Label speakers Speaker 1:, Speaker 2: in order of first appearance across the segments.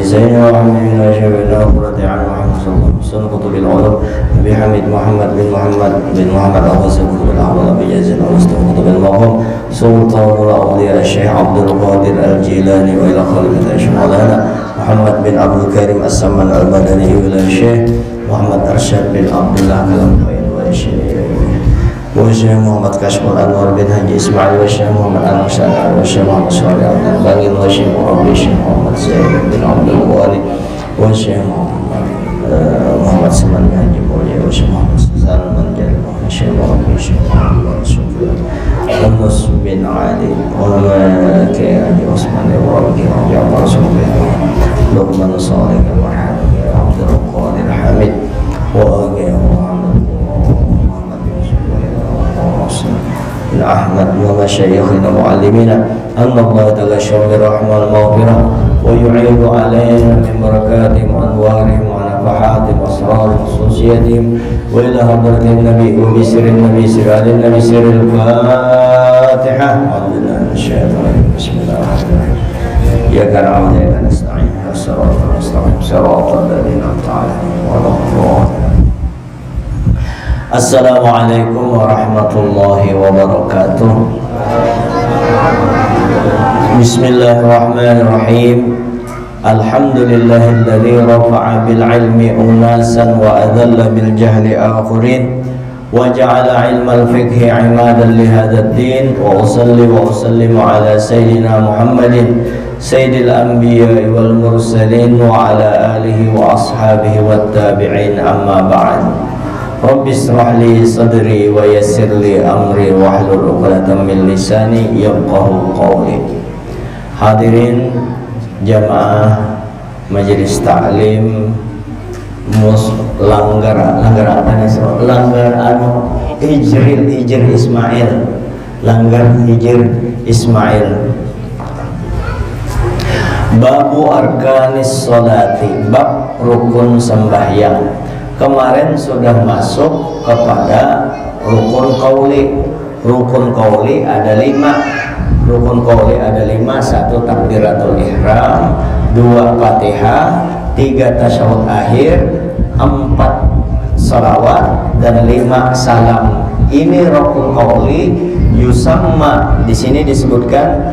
Speaker 1: زين وعمين وجبنا وقرة عن محمد صلى الله عليه وسلم قطب العلوم أبي حميد محمد بن محمد أوس قطب الأعظم أبي يزيد ومستوى قطب المقام سلطان الأولياء الشيخ عبد القادر الجيلاني وإلى خليفة الشيخ مولانا محمد بن عبد الكريم السمان المدني وإلى الشيخ محمد أرشد بن عبد الله كلام والشيخ محمد كشف الأنوار بن حجي إسماعيل والشيخ محمد أنوشان والشيخ محمد صالح عبد الباقي والشيخ محمد سعيد بن عبد الوالي والشيخ محمد سلمان بن حجي مولي والشيخ محمد سلمان المنجل والشيخ محمد سفيان والنص بن علي ومالك حجي عثمان وابن جعفر سفيان لقمان صالح عبد القادر حميد وأبي محمد بن أحمد ومشايخنا ومعلمينا أن الله تغشى برحمة المغفرة ويعيد علينا من بركاتهم وأنوارهم ونفحاتهم وأسرار خصوصيتهم وإلى حضرة النبي وبسر النبي سر النبي سر الفاتحة أعوذ بالله من الشيطان بسم الله الرحمن الرحيم إياك نعبد وإياك نستعين الصراط المستقيم صراط الذين أنعمت عليهم غير المغضوب عليهم. Assalamualaikum warahmatullahi wabarakatuh. Bismillahirrahmanirrahim. Alhamdulillahilladzi rafa'a bil ilmi unasan wa adalla bil jahli akhirin wa ja'ala ilmal fiqhi imadan li hadzal din wa usalli wa usallimu ala sayyidina Muhammadin sayyidil anbiya'i wal mursalin wa ala alihi wa ashabihi wat tabi'in amma ba'd. Rabbi israh li sadri wa yassir li amri wahlul 'uqdatam min lisani yafqahu qawli. Hadirin jamaah majelis taklim langgar Hijr Ismail, langgar Hijr Ismail. Babu arkanis sholati, bab rukun sembahyang. Kemarin sudah masuk kepada rukun qauli. Rukun qauli ada 5. Rukun qauli ada 5. 1 takbiratul ihram, 2 Fatihah, 3 tasyahud akhir, 4 salawat, dan 5 salam. Ini rukun qauli. Yusamma di sini disebutkan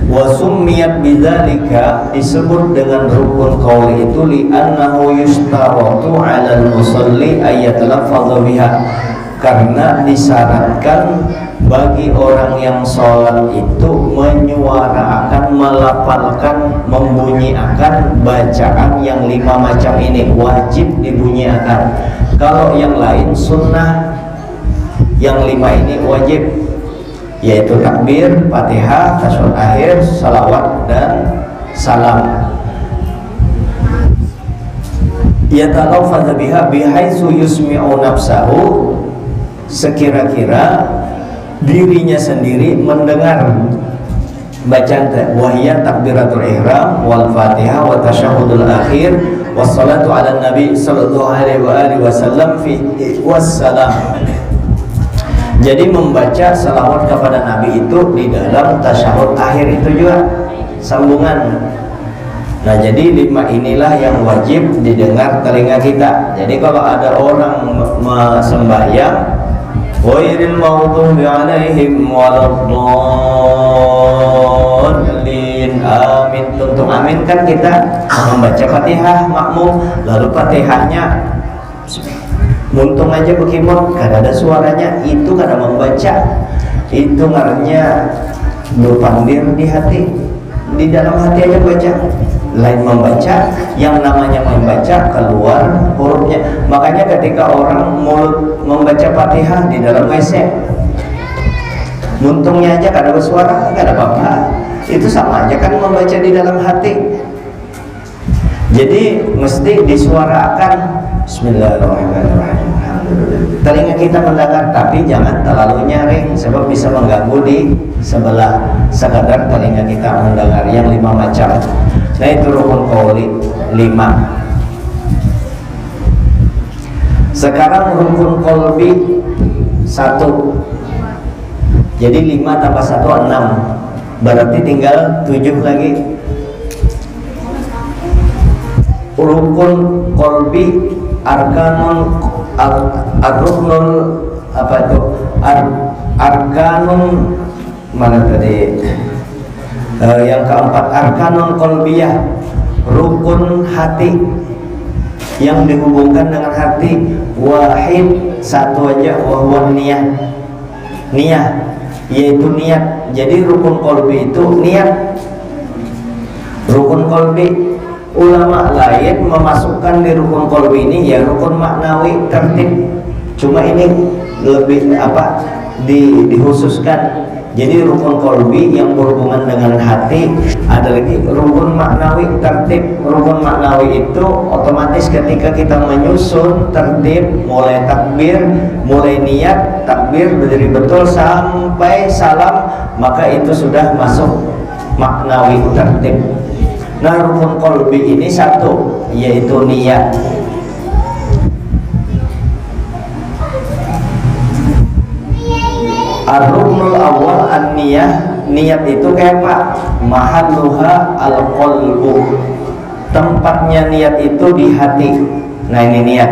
Speaker 1: wasummiyat bidzalika, disebut dengan rukun qauli itu li'annahu yustaratu 'alal musalli ayatalafadhu biha, karena disyaratkan bagi orang yang sholat itu menyuarakan, melafalkan, membunyiakan bacaan yang 5 macam ini, wajib dibunyiakan. Kalau yang lain sunnah, yang 5 ini wajib, yaitu takbir, Fatihah, tasyahud akhir, salawat, dan salam. Yatalafadz biha bihaitsu yusmi'u nafsahu, sekira-kira dirinya sendiri mendengar bacaan wahiyya takbiratul ihram wal Fatihah wa tasyahudul akhir wassalatu ala nabi sallallahu alaihi wasallam fi wassalam. Jadi membaca salawat kepada Nabi itu di dalam tasyahud akhir itu juga sambungan. Nah, jadi 5 inilah yang wajib didengar telinga kita. Jadi kalau ada orang sembahyang ghairil maghdubi alaihim waladdallin, amin, tuntung amin, kan kita membaca Fatihah makmum, lalu Fatihahnya muntung aja bekimot, kan ada suaranya, itu karena membaca, itu ngarannya dopandir di hati, di dalam hati aja baca, lain membaca. Yang namanya membaca keluar hurufnya. Makanya ketika orang mulut membaca Fatihah di dalam WC, muntungnya aja kan ada suara, kan ada apa-apa, itu sama aja kan membaca di dalam hati. Jadi mesti disuarakan. Bismillahirrahmanirrahim. Telinga kita mendengar, tapi jangan terlalu nyaring sebab bisa mengganggu di sebelah. Sekadar telinga kita mendengar yang 5 macam. Nah, itu rukun qauli 5. Sekarang rukun qalbi 1. Jadi 5 tambah 1 6. Berarti tinggal 7 lagi. rukun qalbi, arkanun ar-ruknul apa itu? Arkanun mana tadi? Yang keempat arkanun qalbiyah, rukun hati yang dihubungkan dengan hati. Wahid, satu aja, wahwa niyah, yaitu niat. Jadi rukun qalbi itu niat. Rukun qalbi, ulama lain memasukkan di rukun qalbi ini ya rukun maknawi, tertib. Cuma ini lebih dikhususkan. Jadi rukun qalbi yang berhubungan dengan hati, ada lagi rukun maknawi, tertib. Rukun maknawi itu otomatis ketika kita menyusun tertib, mulai takbir, mulai niat, takbir berdiri betul sampai salam, maka itu sudah masuk maknawi, tertib. Nah, rukun qalbi ini satu, yaitu niat. Ar-ruknul awal an-niyah, niat itu kayak apa? Mahalluha al-qalbu, tempatnya niat itu di hati. Nah, ini niat.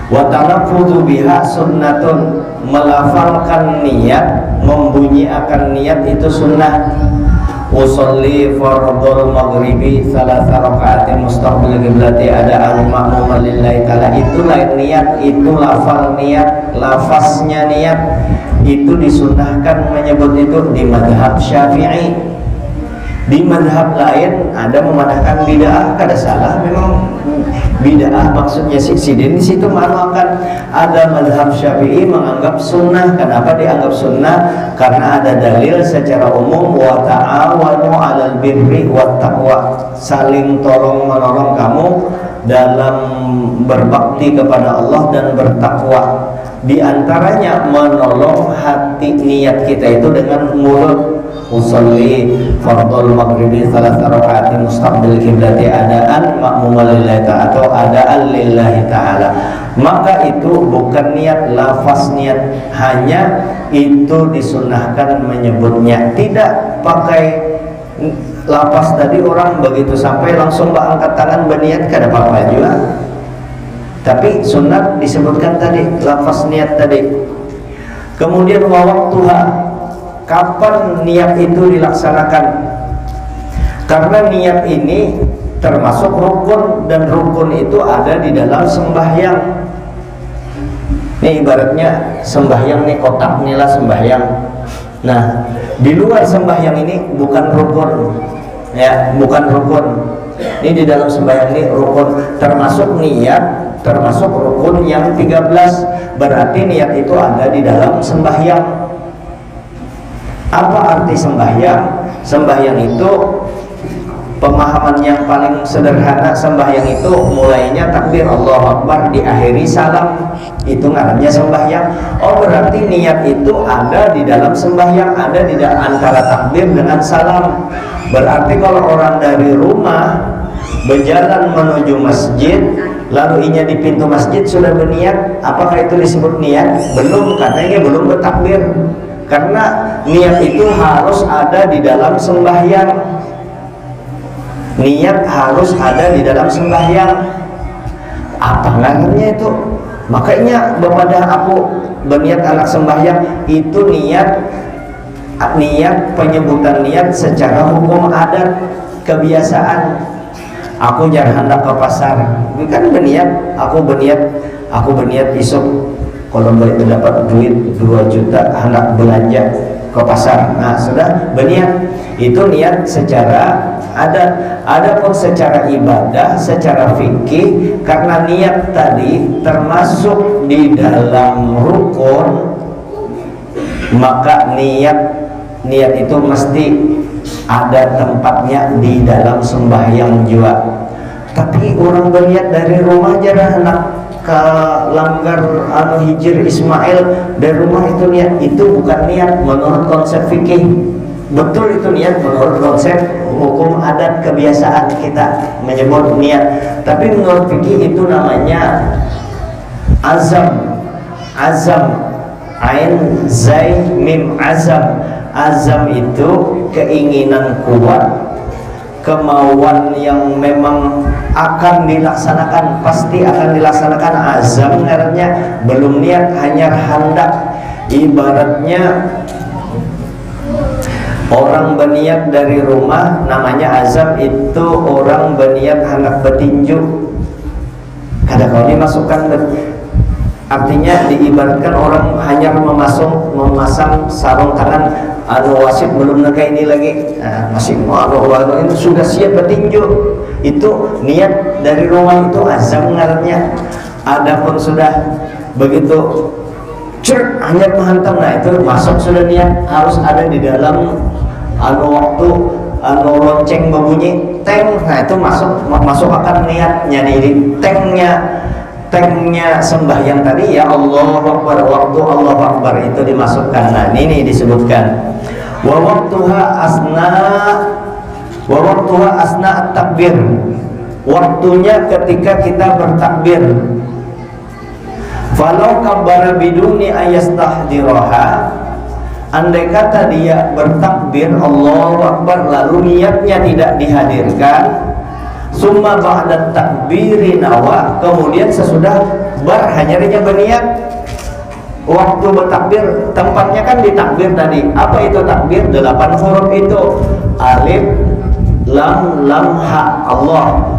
Speaker 1: Wa talaffudzu biha sunnatun, melafalkan niat, membunyikan niat itu sunnah. Usolli fardhul maghribi thalatha raka'atin mustaqbil qiblati ada'an ma'muman lillahi ta'ala. Itu lain niat, itu lafal niat, lafaznya niat. Itu disunnahkan menyebut itu di madhab Syafi'i. Di madhab lain ada memandangkan bid'ah, kada salah memang bid'ah maksudnya sidin di situ ma'nakan. Ada madhab Syafi'i menganggap sunnah. Kenapa dianggap sunnah? Karena ada dalil secara umum, wa ta'awanu 'alal birri wat taqwa, saling tolong menolong kamu dalam berbakti kepada Allah dan bertakwa. Di antaranya menolong hati niat kita itu dengan mulut. Usolli fardhul maghribi thalatha raka'atin mustaqbil qiblati adaan ma'muman lillahi ta'ala, atau adaan lillahi ta'ala. Maka itu bukan niat, lafaz niat, hanya itu disunnahkan menyebutnya. Tidak pakai lafaz tadi, orang begitu sampai langsung angkat tangan berniat, kada apa-apa juga. Tapi sunat disebutkan tadi lafaz niat tadi. Kemudian waktuha, kapan niat itu dilaksanakan? Karena niat ini termasuk rukun, dan rukun itu ada di dalam sembahyang. Ini ibaratnya sembahyang nih, kotak inilah sembahyang. Nah, di luar sembahyang ini bukan rukun, ya, bukan rukun. Ini di dalam sembahyang ini rukun, termasuk niat, termasuk rukun yang 13. Berarti niat itu ada di dalam sembahyang. Apa arti sembahyang? Sembahyang itu pemahaman yang paling sederhana. Sembahyang itu mulainya takbir Allahu Akbar, diakhiri salam, itu ngarannya sembahyang. Oh, berarti niat itu ada di dalam sembahyang, ada di antara takbir dengan salam. Berarti kalau orang dari rumah berjalan menuju masjid, lalu inya di pintu masjid sudah berniat, apakah itu disebut niat? Belum, katanya belum bertakbir. Karena niat itu harus ada di dalam sembahyang. Niat harus ada di dalam sembahyang. Apa ngarannya itu? Makanya bapak aku berniat anak sembahyang, itu niat penyebutan niat secara hukum adat, kebiasaan. Aku jangan hendak ke pasar, kan berniat, aku berniat isuk kalau dapat duit 2 juta hendak belanja ke pasar. Nah, sudah berniat. Itu niat secara adat. Adapun secara ibadah, secara fikih, karena niat tadi termasuk di dalam rukun, maka niat itu mesti ada tempatnya di dalam sembahyang juga. Tapi orang berniat dari rumah jarang hendak ke langgar hijir Ismail, dari rumah itu niat, itu bukan niat menurut konsep fikih. Betul itu niat menurut konsep hukum adat, kebiasaan kita menyebut niat. Tapi menurut fikih itu namanya azam. Ain zai mim azam. Azam itu keinginan kuat kemauan yang memang akan dilaksanakan, pasti akan dilaksanakan, azam ngarannya, belum niat, hanya hendak. Ibaratnya orang berniat dari rumah, namanya azam. Itu orang berniat hendak bertinju, kadang kalau dimasukkan artinya diibaratkan orang hanya memasang sarung tangan, wasit belum naga ini lagi, masih ini sudah siap bertinju. Itu niat dari rumah, itu azam ngarannya. Adapun sudah begitu hanya menghantam, nah itu masuk sudah niat, harus ada di dalam waktu lonceng berbunyi teng, nah itu masuk akan niatnya. Di tengnya sembahyang tadi, ya Allahu Akbar, waktu Allahu Akbar itu dimasukkan. Nah ini disebutkan wa waktuha asna at-takbir, waktunya ketika kita bertakbir. Falau kabbara biduni ayastahdiraha, andai kata dia bertakbir Allahu Akbar lalu niatnya tidak dihadirkan, summa ba'da takbiri nawa, kemudian sesudah hanya berniat. Waktu bertakbir, tempatnya kan di takbir tadi. Apa itu takbir? 8 huruf itu. Alif, lam, ha, Allah.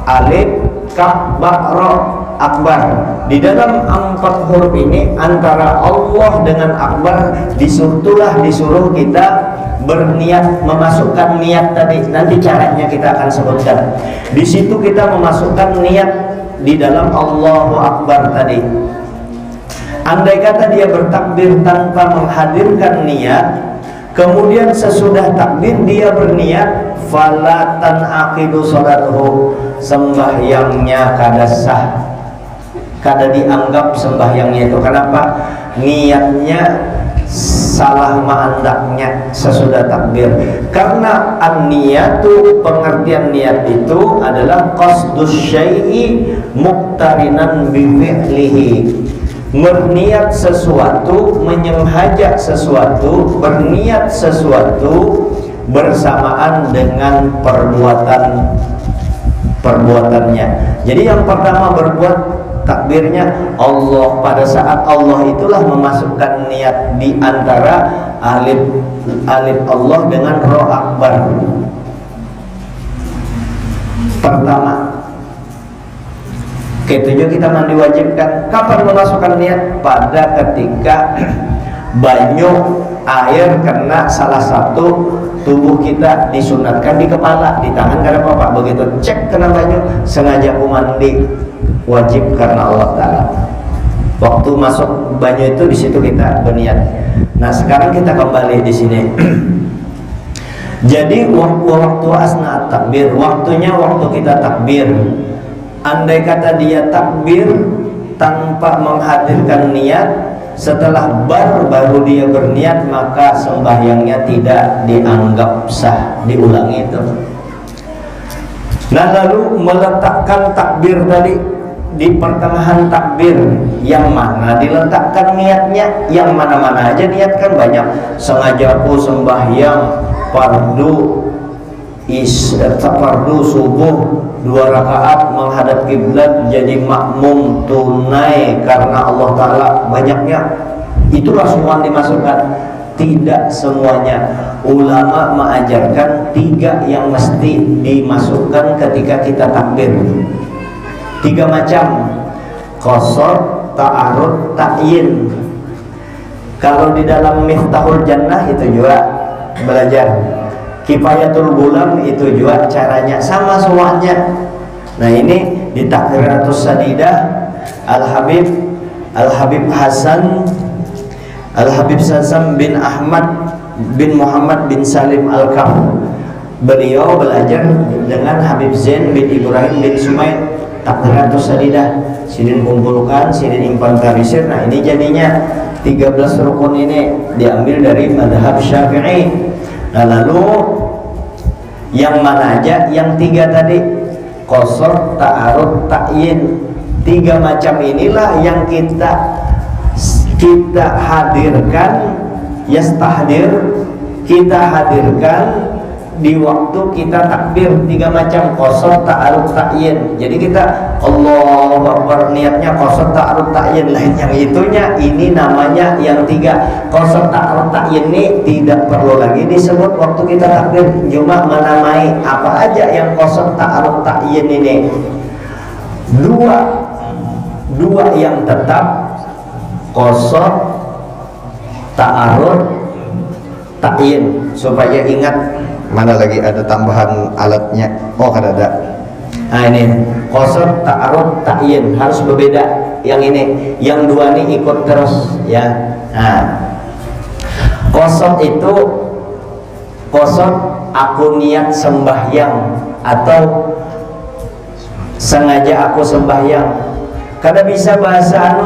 Speaker 1: Alif, kaf, ba, ra, akbar. Di dalam 4 huruf ini, antara Allah dengan akbar, disuruh kita berniat, memasukkan niat tadi. Nanti caranya kita akan sebutkan. Di situ kita memasukkan niat di dalam Allahu Akbar tadi. Andai kata dia bertakbir tanpa menghadirkan niat, kemudian sesudah takbir dia berniat, fala tanaqidu sholatuhu, sembahyangnya kada sah, kada dianggap sembahyangnya itu. Kenapa? Niatnya salah ma'andaknya sesudah takbir. Karena an-niyatu, pengertian niat itu adalah qasdus syai'i muqtarinan bi fi'lihi, berniat sesuatu, menyemhajak sesuatu, berniat sesuatu bersamaan dengan perbuatannya. Jadi yang pertama berbuat takbirnya Allah, pada saat Allah itulah memasukkan niat di antara alif Allah dengan Ra Akbar. Pertama, ketujuh kita mandi wajibkan. Kapan memasukkan niat? Pada ketika banyu air kena salah satu tubuh kita, disunatkan di kepala, di tangan kada apa-apa. Begitu cek kena banyu, sengaja aku mandi, wajib karena Allah Ta'ala. Waktu masuk banyu itu, di situ kita berniat. Nah sekarang kita kembali di sini. Jadi waktu asna takbir, waktunya waktu kita takbir. Andai kata dia takbir tanpa menghadirkan niat, setelah baru dia berniat, maka sembahyangnya tidak dianggap sah, diulangi itu. Nah lalu meletakkan takbir tadi di pertengahan takbir, yang mana diletakkan niatnya, yang mana-mana aja niatkan. Banyak, sengaja aku sembahyang fardu subuh 2 rakaat menghadap kiblat jadi makmum tunai karena Allah Ta'ala, banyaknya itulah semua dimasukkan. Tidak semuanya. Ulama mengajarkan 3 yang mesti dimasukkan ketika kita takbir. 3 macam: qasar, ta'arud, ta'yin. Kalau di dalam Miftahul Jannah itu juga belajar. Kifayatul Gulam itu juga caranya sama semuanya. Nah ini di Takbiratus Sadidah Al-Habib Hasan bin Ahmad bin Muhammad bin Salim Al-Kaf, beliau belajar dengan Habib Zain bin Ibrahim bin Sumaid. Takbiratus Sadidah sidin kumpulkan, sidin inventarisir. Nah ini jadinya 13 rukun ini diambil dari madhab Syafi'i. Nah lalu yang mana aja? Yang 3 tadi, qasar, ta'arud, ta'yin. 3 macam inilah yang kita hadirkan, yastahdir, kita hadirkan di waktu kita takbir. 3 macam: qasad, ta'arud, ta'yin. Jadi kita Allahu Akbar niatnya qasad, ta'arud, ta'yin. Lain yang itunya, ini namanya yang 3. Qasad, ta'arud, ta'yin ini tidak perlu lagi disebut waktu kita takbir, cuma menamai apa aja yang qasad, ta'arud, ta'yin ini. Dua yang tetap: qasad, ta'arud, ta'yin. Supaya ingat, mana lagi ada tambahan alatnya? Oh, ada. Nah ini qasad, ta'arud, ta'yin harus berbeda. Yang ini, yang 2 ini ikut terus ya. Nah, qasad itu qasad aku niat sembahyang atau sengaja aku sembahyang. Kada bisa bahasa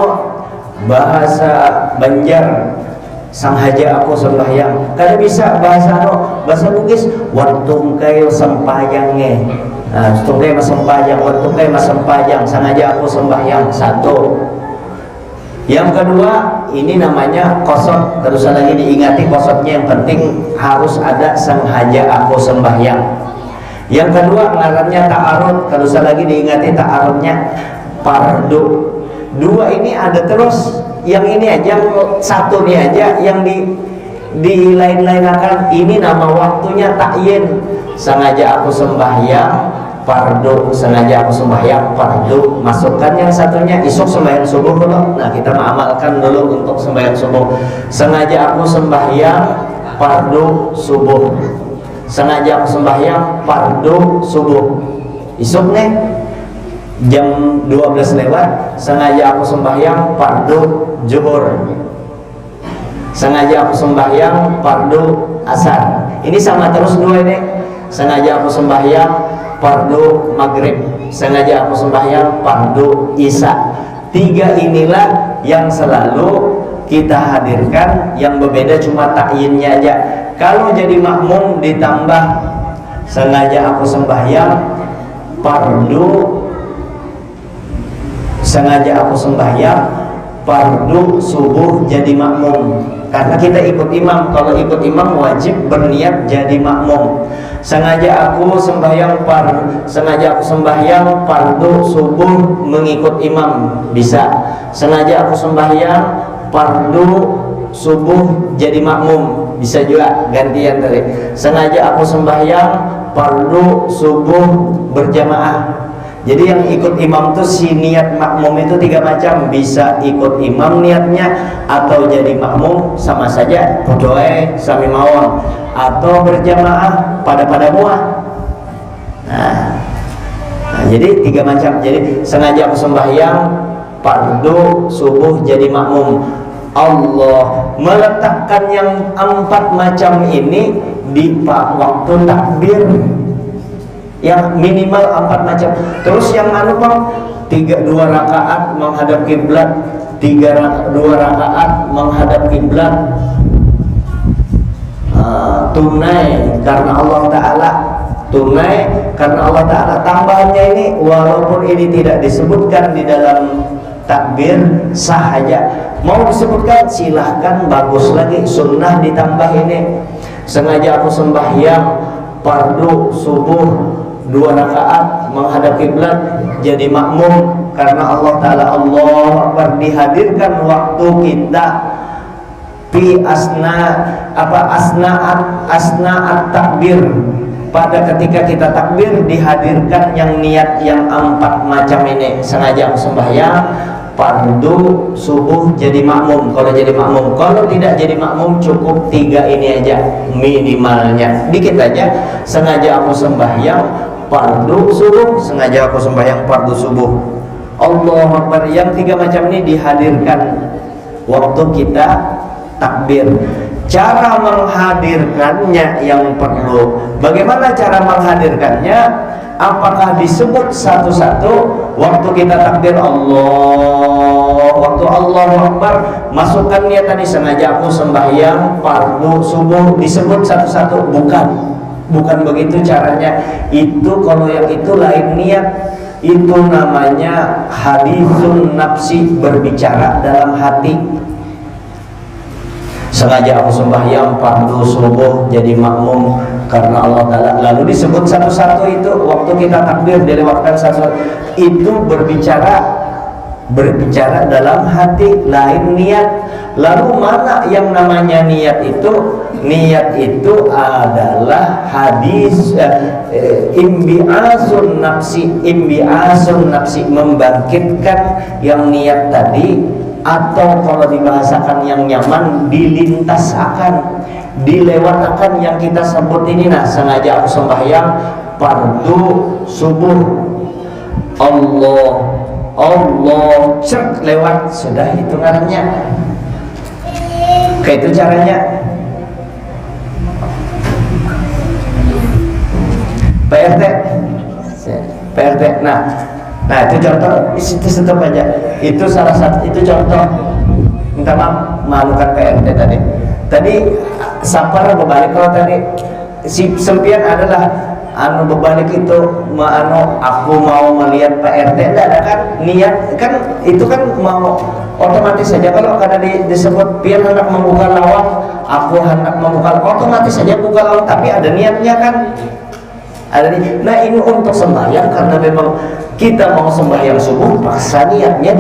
Speaker 1: bahasa Banjar, sanghaja aku sembahyang. Kada bisa bahasa bahasa Bugis, wantung kayo sempayangnya. Nah, tungkay masempayang, wantung kayo masempayang, sengaja aku sembahyang. 1. Yang kedua, ini namanya qasad. Terus lagi diingati qasadnya, yang penting harus ada sengaja aku sembahyang. Yang kedua ngarannya ta'arud. Terus lagi diingati ta'arudnya fardu. 2 ini ada terus. Yang ini aja, 1 ini aja yang di lain-lain akan. Ini nama waktunya ta'yin. Sengaja aku sembahyang fardu, sengaja aku sembahyang fardu. Masukkan yang satunya, isuk sembahyang subuh dulu. Nah, kita mengamalkan dulu untuk sembahyang subuh. Sengaja aku sembahyang fardu subuh. Sengaja aku sembahyang fardu subuh. Isuk nih jam 12 lewat, sengaja aku sembahyang fardu zuhur. Sengaja aku sembahyang fardu asar. Ini sama terus 2 ini. Sengaja aku sembahyang fardu maghrib. Sengaja aku sembahyang fardu isya. 3 inilah yang selalu kita hadirkan, yang berbeda cuma takyinnya aja. Kalau jadi makmum ditambah sengaja aku sembahyang fardu, sengaja aku sembahyang fardu subuh jadi makmum. Karena kita ikut imam. Kalau ikut imam wajib berniat jadi makmum. Sengaja aku sembahyang fardu subuh mengikut imam, bisa. Sengaja aku sembahyang fardu subuh jadi makmum, bisa juga gantian tadi. Sengaja aku sembahyang fardu subuh berjamaah. Jadi yang ikut imam tuh si niat makmum itu 3 macam. Bisa ikut imam niatnya, atau jadi makmum sama saja podoe sami mawon, atau berjamaah pada muah. Nah, jadi 3 macam. Jadi sengaja aku sembahyang fardu subuh jadi makmum. Allah meletakkan yang 4 macam ini di waktu takbir, yang minimal 4 macam. Terus yang Bang, 2 rakaat menghadap kiblat, 2 rakaat menghadap kiblat, tunai karena Allah Ta'ala. Tunai karena Allah Ta'ala. Tambahannya ini, walaupun ini tidak disebutkan di dalam takbir, sah aja. Mau disebutkan silahkan, bagus lagi, sunnah ditambah ini. Sengaja aku sembahyang fardu subuh 2 rakaat menghadap kiblat jadi makmum karena Allah Ta'ala. Allah Akbar, dihadirkan waktu kita fi asna'at takbir. Pada ketika kita takbir dihadirkan yang niat yang 4 macam ini. Sengaja sembahyang fardu subuh jadi makmum. Kalau jadi makmum, kalau tidak jadi makmum cukup 3 ini aja minimalnya. Dikit aja, sengaja aku sembahyang fardu subuh, sengaja aku sembahyang fardu subuh. Allahu Akbar. Yang 3 macam ini dihadirkan waktu kita takbir. Cara menghadirkannya yang perlu. Bagaimana cara menghadirkannya? Apakah disebut satu-satu waktu kita takbir Allah, waktu Allahu Akbar, masukkan niat tadi, sengaja aku sembahyang fardu subuh, disebut satu-satu? Bukan begitu caranya. Itu kalau yang itu lain niat. Itu namanya hadisun nafsi, berbicara dalam hati. Sengaja aku sembahyang fardu subuh jadi makmum karena Allah Ta'ala. Lalu disebut satu-satu itu waktu kita takbir dilewatkan satu-satu itu berbicara dalam hati, lain niat. Lalu mana yang namanya niat itu? Niat itu adalah hadis imbi'asun nafsi, membangkitkan yang niat tadi, atau kalau dibahasakan yang nyaman, dilintaskan, dilewatkan yang kita sebut ini. Nah, sengaja aku sembahyang fardu subuh, Allah cek lewat, sudah itu ngarannya. Kayak itu caranya. PRT. Nah itu contoh, itu tetap aja. Itu salah satu, itu contoh. Minta maaf, malukan PRT tadi. Tadi sapar berbalik. Kalau tadi si sempian adalah berbalik itu, aku mau melihat PRT, tidak ada kan niat kan, itu kan mau otomatis saja. Kalau karena disebut pian hendak membuka lawang, aku hendak membuka, otomatis saja buka lawang, tapi ada niatnya kan, ada nih. Nah ini untuk sembahyang, karena memang kita mau sembahyang subuh, paksa niatnya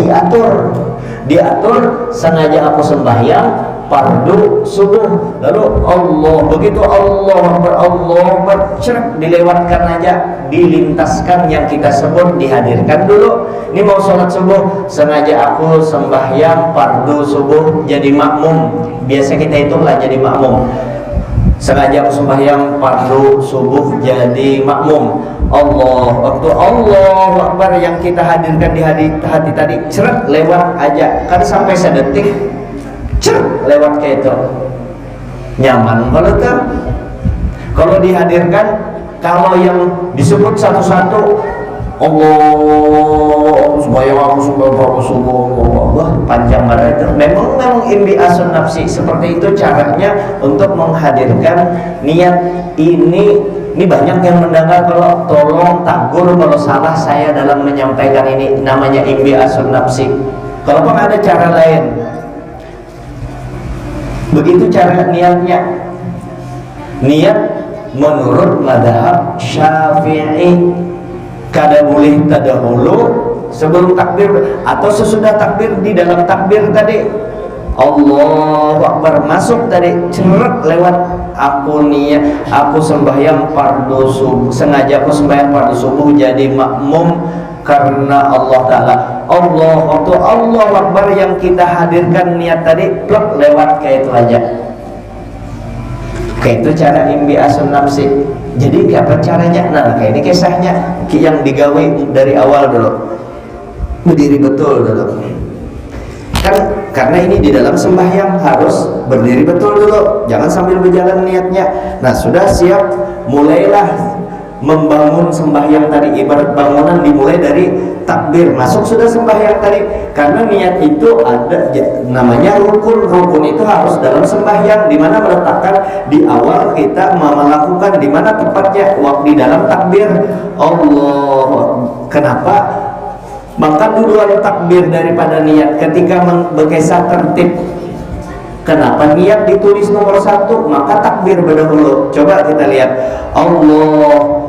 Speaker 1: diatur, sengaja aku sembahyang fardu subuh, lalu begitu Allah bercerk, dilewatkan aja, dilintaskan yang kita sebut, dihadirkan dulu. Ini mau sholat subuh, sengaja aku sembahyang fardu subuh jadi makmum, biasa kita hitunglah jadi makmum. Sengaja aku sembahyang fardu subuh jadi makmum. Waktu Allah Akbar yang kita hadirkan di hati tadi, cerek lewat aja, kan sampai sedetik lewat kayak itu, nyaman kalau tuh. Kalau dihadirkan, kalau yang disebut satu-satu, Allah sembahyang subuh, panjang banget itu. Memang imbi'asun nafsi, seperti itu caranya untuk menghadirkan niat ini. Ini banyak yang mendengar, kalau tolong tagur kalau salah saya dalam menyampaikan ini, namanya imbi'asun nafsi. Kalau ada cara lain, begitu cara niatnya. Niat menurut madhab Syafi'i, kada boleh tadahulu sebelum takbir atau sesudah takbir. Di dalam takbir tadi Allahu Akbar masuk tadi, cerek lewat, aku niat, aku sembahyang fardu subuh, sengaja aku sembahyang fardu subuh jadi makmum karena Allah Ta'ala. Waktu Allah Akbar yang kita hadirkan niat tadi, plek lewat kayak itu aja. Kayak itu cara imbi'asun nafsi. Jadi apa caranya? Nah kayak ini kisahnya yang digawe dari awal dulu, berdiri betul dulu kan, karena ini di dalam sembahyang harus berdiri betul dulu, jangan sambil berjalan niatnya. Nah sudah siap, mulailah membangun sembahyang tadi. Ibarat bangunan dimulai dari takbir, masuk sudah sembahyang tadi, karena niat itu ada namanya rukun itu harus dalam sembahyang, dimana meletakkan di awal kita melakukan, dimana tepatnya waktu di dalam takbir Allah. Kenapa? Maka duluan takbir daripada niat ketika berkisah tertib. Kenapa niat ditulis nomor 1, maka takbir berdahulu. Coba kita lihat, Allah,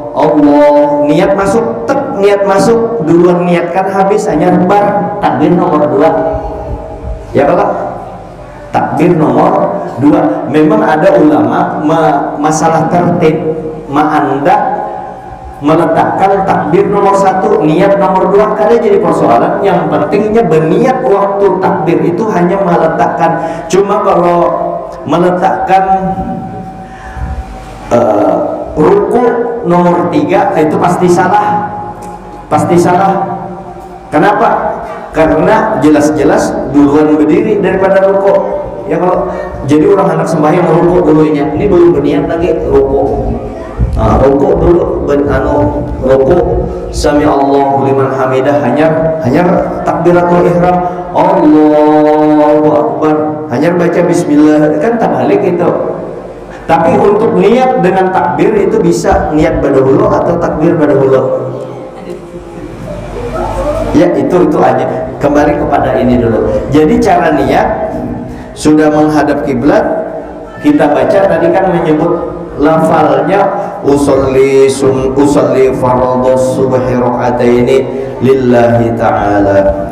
Speaker 1: niat masuk, niat masuk, duluan niatkan habis, hanya rebar, takbir nomor 2. Ya kalau takbir nomor 2. Memang ada ulama masalah tertib, Anda meletakkan takbir nomor 1, niat nomor 2, karena jadi persoalan. Yang pentingnya berniat waktu takbir itu hanya meletakkan. Cuma kalau meletakkan ruku nomor 3 itu pasti salah. Kenapa? Karena jelas-jelas duluan berdiri daripada ruku. Ya kalau jadi orang anak sembahyang ruku dulunya, ini belum berniat lagi ruku. Ruku dulu, ruku sami Allahu liman hamidah, hanya takbiratul ihram, Allahu Akbar, hanya baca bismillah, kan tabalik itu. Tapi untuk niat dengan takbir itu bisa niat berdahulu atau takbir berdahulu. Ya itu aja. Kembali kepada ini dulu. Jadi cara niat sudah menghadap kiblat, kita baca tadi kan menyebut lafalnya usolli fardhus subhi rakaataini lillahi ta'ala.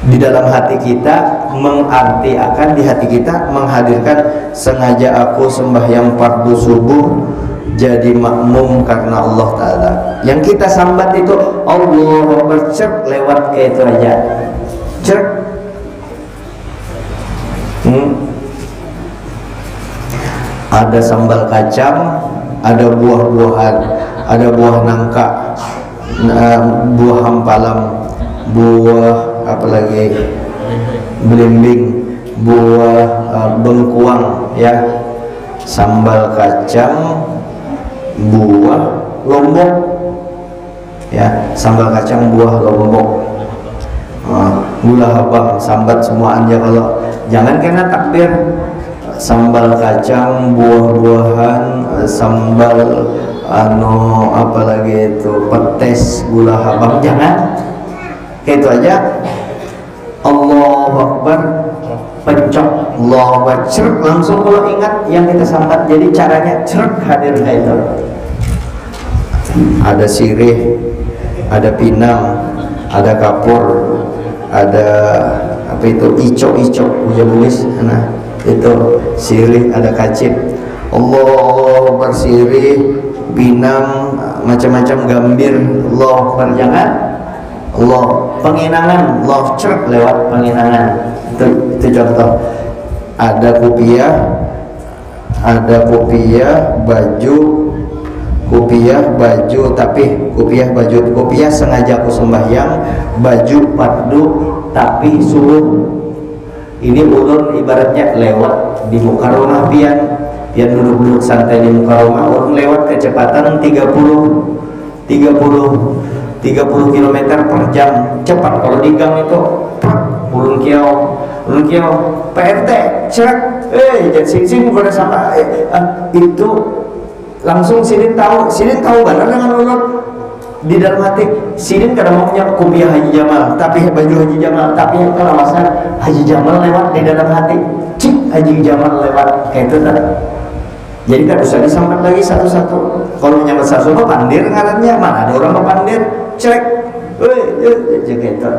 Speaker 1: Di dalam hati kita mengartikan, di hati kita menghadirkan sengaja aku sembahyang fardu subuh jadi makmum karena Allah Ta'ala. Yang kita sambat itu Allahu Akbar, cek lewat kayak itu aja, cek. Ada sambal kacang, ada buah-buahan, ada buah nangka, buah hampalam, buah apalagi belimbing, buah bengkuang, ya, sambal kacang, buah lombok, ya, sambal kacang, buah lombok, gula habang, sambat semua aja. Kalau jangan kena takbir, sambal kacang, buah-buahan, sambal apalagi itu petes, gula habang, jangan kayak itu aja. Allahu Akbar, pencok, Allahu Akbar, cerk, langsung kalau ingat yang kita sambat. Jadi caranya cerk hadir kayak itu. Ada sirih, ada pinang, ada kapur, ada apa itu, ico uja bulis, nah itu sirih, ada kacip. Allahu Akbar, sirih, pinang, macam-macam gambir, Allahu Akbar, jangan. Allah, penginangan, Allah cerk lewat penginangan. Itu contoh. Ada kopiah baju, tapi kopiah sengaja aku sembahyang, baju fardu tapi subuh. Ini ulun ibaratnya lewat di muka rumah, pian duduk-duduk santai di muka rumah, orang lewat kecepatan 30 km per jam, cepat. Kalau di gang itu ulun kiau PRT cek, sini pada sama, itu langsung Sidin tahu benar dengan ulun. Di dalam hati Sidin kadang maunya kopiah Haji Jamal, tapi baju Haji Jamal, tapi yang kelawasan Haji Jamal lewat di dalam hati, cik Haji Jamal lewat, kayak itu kan. Jadi kan usah disambat lagi satu-satu. Kalau nyambat satu pandir ngarannya, mana ada orang pandir, cek, jaga itu.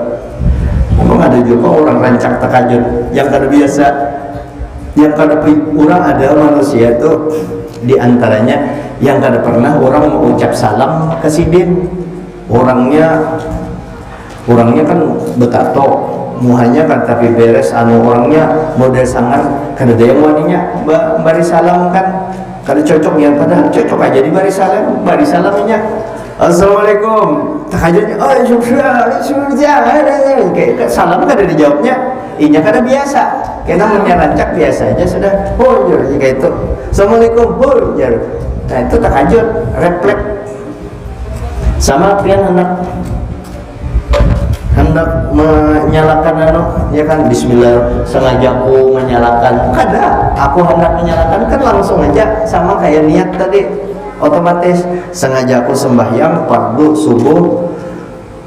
Speaker 1: Memang ada juga orang rancak takajud yang kada biasa, yang kada orang ada manusia itu diantaranya yang kada pernah orang mengucap salam ke Sidin. Orangnya kan betato, muhanya kan tapi beres, orangnya model sangar, kada ada yang waninya bari salam kan, kada cocok ya, padahal cocok aja di bari salamnya. Assalamualaikum, tahajudnya, kayak salam kada dijawabnya, inya kada biasa, kita menyerancak biasa aja sudah, kayak itu, Assalamualaikum, nah itu tahajud, refleks. Sama pian hendak menyalakan ya kan, bismillah, sengaja aku menyalakan, kada, aku hendak menyalakan, kan langsung aja, sama kayak niat tadi, otomatis sengaja aku sembahyang fardu subuh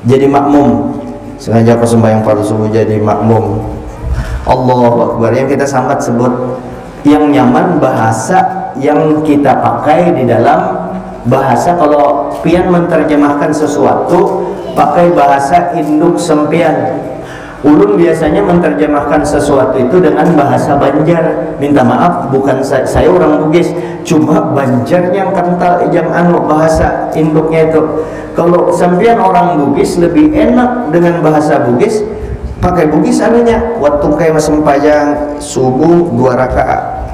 Speaker 1: jadi makmum, sengaja aku sembahyang fardu subuh jadi makmum. Allahu Akbar. Yang kita sambat sebut yang nyaman, bahasa yang kita pakai di dalam bahasa. Kalau pian menterjemahkan sesuatu pakai bahasa induk sempian, ulun biasanya menterjemahkan sesuatu itu dengan bahasa Banjar. Minta maaf, bukan saya orang Bugis, cuma Banjar yang kental yang bahasa induknya itu. Kalau sempian orang Bugis lebih enak dengan bahasa Bugis, pakai Bugis waktu kayak sempayang subuh 2 rakaat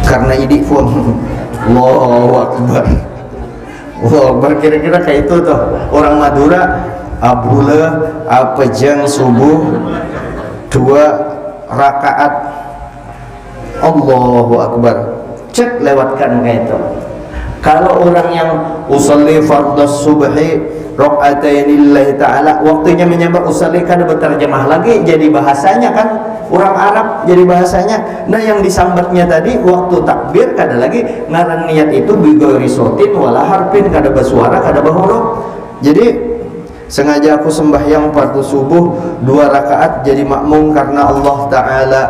Speaker 1: karena idik pun Allahu Akbar. Allahu Akbar, kira-kira kayak itu tuh orang Madura, abula apejang subuh 2 rakaat Allahu Akbar, cek lewatkan kayak itu. Kalau orang yang usolli fardhus subhi rakaataini lillahi ta'ala, waktunya menyembah usolli kada berterjemah lagi jadi bahasanya kan orang Arab, jadi bahasanya. Nah yang disambatnya tadi waktu takbir kada lagi ngaran niat itu bighairi sautin wala harfin, kada bersuara kada berhuruf. Jadi sengaja aku sembahyang fardu subuh 2 rakaat jadi makmum karena Allah Ta'ala.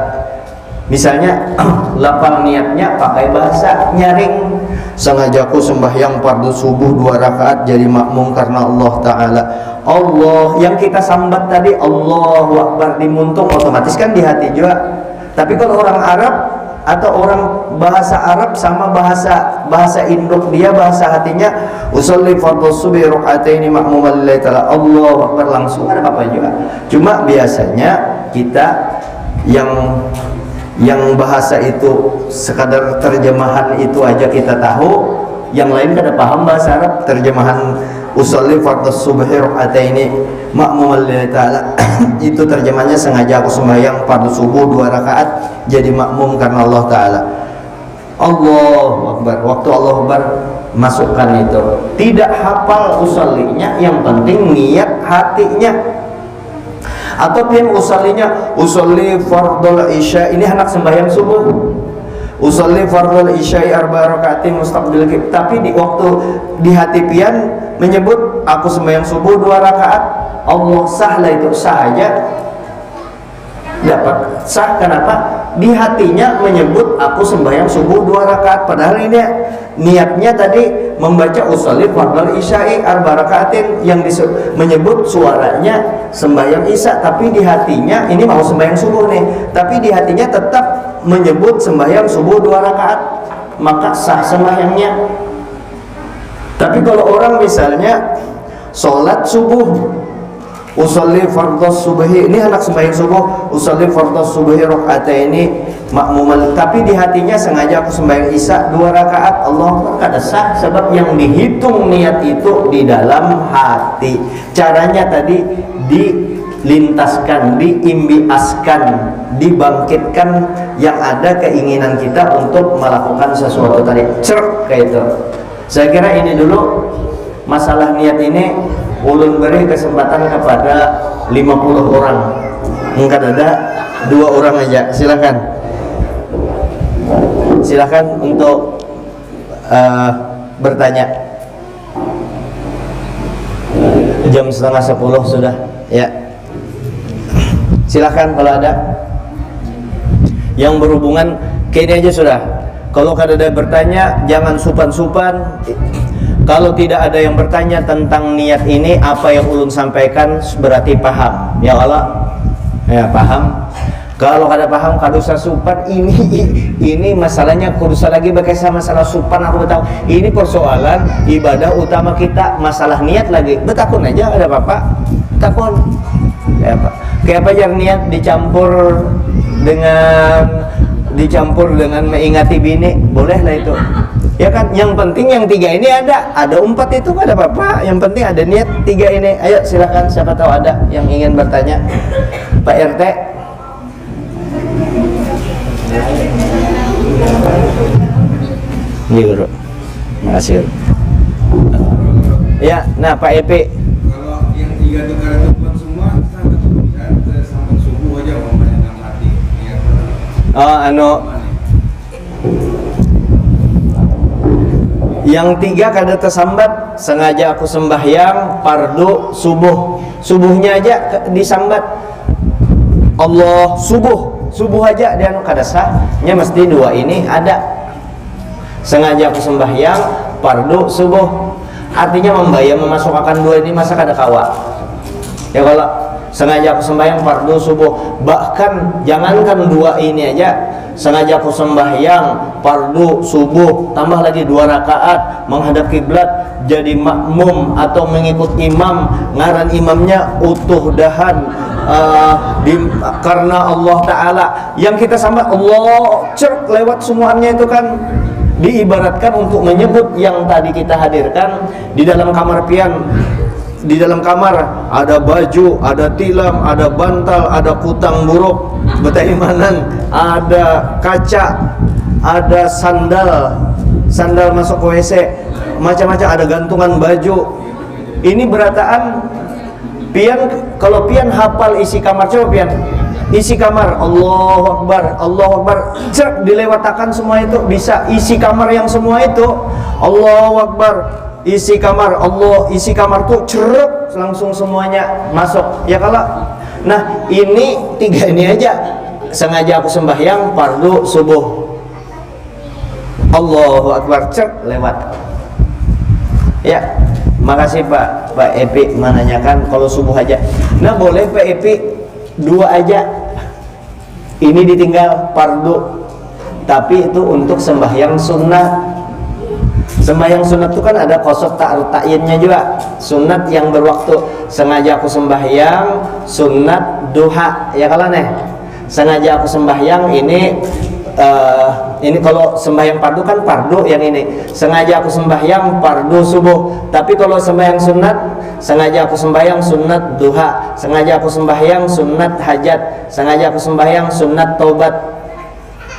Speaker 1: Misalnya lapang niatnya pakai bahasa nyaring, sengaja aku sembahyang fardu subuh 2 rakaat jadi makmum karena Allah Ta'ala. Allah yang kita sambat tadi Allahu Akbar dimuntung, otomatis kan di hati juga. Tapi kalau orang Arab atau orang bahasa Arab sama bahasa induk dia, bahasa hatinya usolli fardhu subhi raka'ataini makmuman lillahi ta'ala, Allahu Akbar, langsung ada apa juga. Cuma biasanya kita yang bahasa itu sekadar terjemahan itu aja kita tahu, yang lain kada paham bahasa Arab. Terjemahan usolli fardhu subhi raka'ataini makmuman lillahi ta'ala itu terjemahnya sengaja aku sembahyang fardu subuh 2 rakaat jadi makmum karena Allah Ta'ala. Allahu Akbar, waktu Allah Akbar masukkan itu, tidak hafal usollinya, yang penting niat hatinya. Atau pun usollinya usolli fardul isya, ini anak sembahyang subuh, usolli fardul isya 4 rakaatin mustaqbil qiblah, tapi di waktu di hati pian menyebut aku sembahyang subuh 2 rakaat, Allah sah lah, itu sah aja dapat sah. Kenapa? Di hatinya menyebut aku sembahyang subuh 2 rakaat, padahal ini niatnya tadi membaca usolli fardul isya'i 4 rakaatin, yang menyebut suaranya sembahyang isya, tapi di hatinya ini mau sembahyang subuh nih, tapi di hatinya tetap menyebut sembahyang subuh 2 rakaat, maka sah sembahyangnya. Tapi kalau orang misalnya sholat subuh usolli fardhu subhi, ini anak sembahyang subuh usolli fardhu subhi raka'ataini makmuman, tapi di hatinya sengaja aku sembahyang isya 2 rakaat, Allah kada sah, sebab yang dihitung niat itu di dalam hati. Caranya tadi dilintaskan, diimbiaskan, dibangkitkan yang ada keinginan kita untuk melakukan sesuatu tadi, cerk kayak itu. Saya kira ini dulu masalah niat ini ulun beri kesempatan kepada 50 orang, mungkin ada 2 orang aja. Silakan untuk bertanya. Jam 9:30 sudah ya, silakan kalau ada yang berhubungan ke ini aja sudah. Kalau kada ada bertanya jangan supan-supan. Kalau tidak ada yang bertanya tentang niat ini, apa yang ulun sampaikan berarti paham. Ya Allah, ya paham. Kalau kada paham, kada usah supan. Ini masalahnya kada usah lagi pakai sama masalah supan. Aku tahu ini persoalan ibadah utama kita, masalah niat lagi. Betakun aja, ada apa-apa? Takun. Ya Pak. Kayak apa yang niat dicampur dengan mengingati bini, boleh lah itu. Ya kan, yang penting yang 3 ini ada 4 itu gak ada apa-apa, yang penting ada niat 3 ini. Ayo silakan, siapa tahu ada yang ingin bertanya. Pak RT. Iya Bro, makasih. Ya, nah Pak EP.
Speaker 2: Kalau yang 3 itu karena tujuan semua, sampai subuh aja ngomongnya dalam hati.
Speaker 1: Yang 3 kada tersambat, sengaja aku sembahyang fardu subuhnya aja disambat Allah subuh aja dia kada sahnya, mesti 2 ini ada. Sengaja aku sembahyang fardu subuh, artinya memasukkan 2 ini, masa kada kawa ya. Kalau sengaja aku sembahyang fardu subuh, bahkan jangankan 2 ini aja, sengaja aku sembahyang fardu subuh tambah lagi 2 rakaat menghadap kiblat jadi makmum atau mengikut imam, ngaran imamnya utuh dahan karena Allah Ta'ala, yang kita sambat Allah cerk lewat semuanya itu kan diibaratkan untuk menyebut yang tadi kita hadirkan di dalam kamar pian. Di dalam kamar ada baju, ada tilam, ada bantal, ada kutang buruk, betaimanan, ada kaca, ada sandal masuk ke WC, macam-macam, ada gantungan baju. Ini berataan pian. Kalau pian hafal isi kamar, coba pian isi kamar, Allahu Akbar, cerk dilewatakan semua itu, bisa isi kamar yang semua itu, Allahu Akbar, isi kamar, isi kamar tuh ceruk langsung semuanya masuk ya. Kalau nah ini 3 ini aja sengaja aku sembahyang fardu subuh, Allahu Akbar, cek lewat. Ya, makasih Pak Epi menanyakan kalau subuh aja. Nah boleh Pak Epi, 2 aja. Ini ditinggal fardu, tapi itu untuk sembahyang sunnah. Sembahyang sunat itu kan ada qasad ta'yinnya juga. Sunat yang berwaktu. Sengaja aku sembahyang sunat duha, ya kalau nih. Sengaja aku sembahyang ini kalau sembahyang fardu kan fardu yang ini. Sengaja aku sembahyang fardu subuh. Tapi kalau sembahyang sunat, sengaja aku sembahyang sunat duha, sengaja aku sembahyang sunat hajat, sengaja aku sembahyang sunat taubat.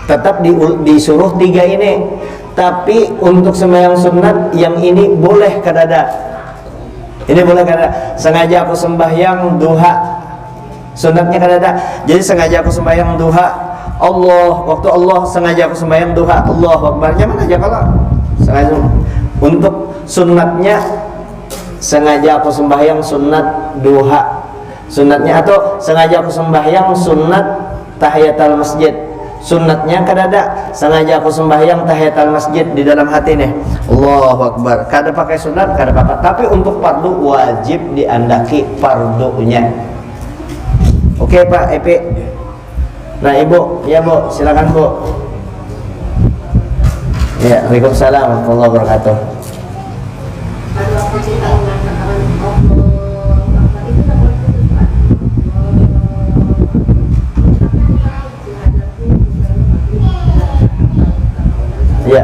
Speaker 1: Tetap disuruh 3 ini. Tapi untuk sembahyang sunat yang ini boleh kadada. Ini boleh kadada. Sengaja aku sembahyang duha, sunatnya kadada. Jadi sengaja aku sembahyang duha, waktu Allah sengaja aku sembahyang duha, Allahu Akbar. Jangan aja kalau sengaja. Untuk sunatnya sengaja aku sembahyang sunat duha, sunatnya, atau sengaja aku sembahyang sunat tahiyatul masjid. Sunatnya kadada sengaja aku sembahyang tahiyatul masjid di dalam hati nih, Allahu Akbar. Kada pakai sunat, kada apa-apa. Tapi untuk fardu wajib diandaki fardunya. Oke Pak Epi. Nah Ibu, ya Bu, silakan Bu. Ya, Waalaikumsalam warahmatullahi wabarakatuh. Ya.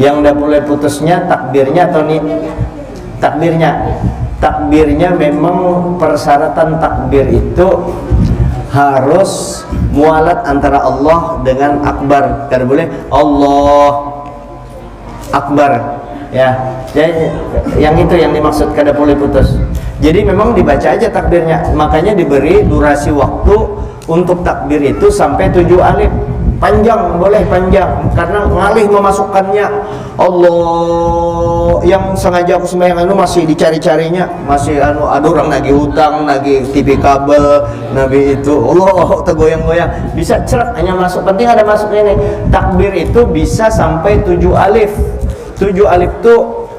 Speaker 1: Yang udah mulai putusnya takbirnya atau nih? Takbirnya memang persyaratan takbir itu harus mualat antara Allah dengan akbar. Kada boleh Allah akbar. Ya. Jadi yang itu yang dimaksud kada boleh putus. Jadi memang dibaca aja takbirnya. Makanya diberi durasi waktu untuk takbir itu sampai 7 alif. Panjang, boleh panjang, karena ngalih memasukkannya. Allah, yang sengaja aku sembahyang masih dicari-carinya, masih ada orang nagih hutang, nagih TV kabel, nabi itu Allah tergoyang-goyang, bisa cerak hanya masuk. Penting ada masuknya nih. Takbir itu bisa sampai 7 alif. 7 alif itu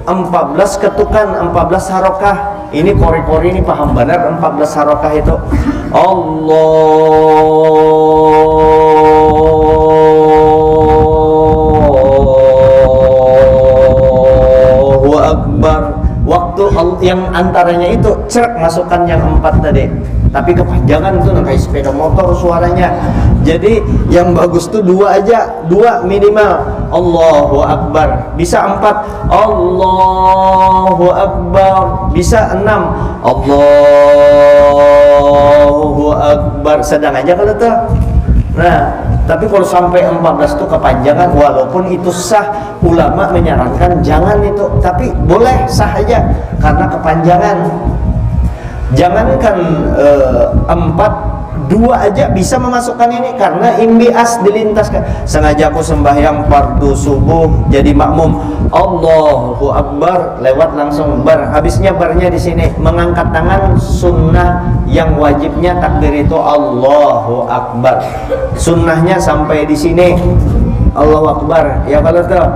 Speaker 1: 14 ketukan, 14 harokah. Ini kori-kori ini paham benar 14 harokah itu. Allahu Akbar. Waktu yang antaranya itu cerak masukkan yang 4 tadi. Tapi kepanjangan itu kayak sepeda motor suaranya. Jadi yang bagus tuh 2 aja, 2 minimal. Allahu Akbar. Bisa 4. Allahu Akbar. Bisa 6. Allahu Akbar. Sedang aja kalau tuh. Nah, tapi kalau sampai 14 itu kepanjangan, walaupun itu sah, ulama menyarankan jangan itu. Tapi boleh sah aja karena kepanjangan. Jangankan 2 aja bisa memasukkan ini karena imbias dilintaskan. Sengaja aku sembahyang fardu subuh jadi makmum, Allahu Akbar, lewat langsung bar. Habisnya barnya di sini mengangkat tangan sunnah, yang wajibnya takbir itu Allahu Akbar. Sunnahnya sampai di sini Allahu Akbar. Ya kalau tuh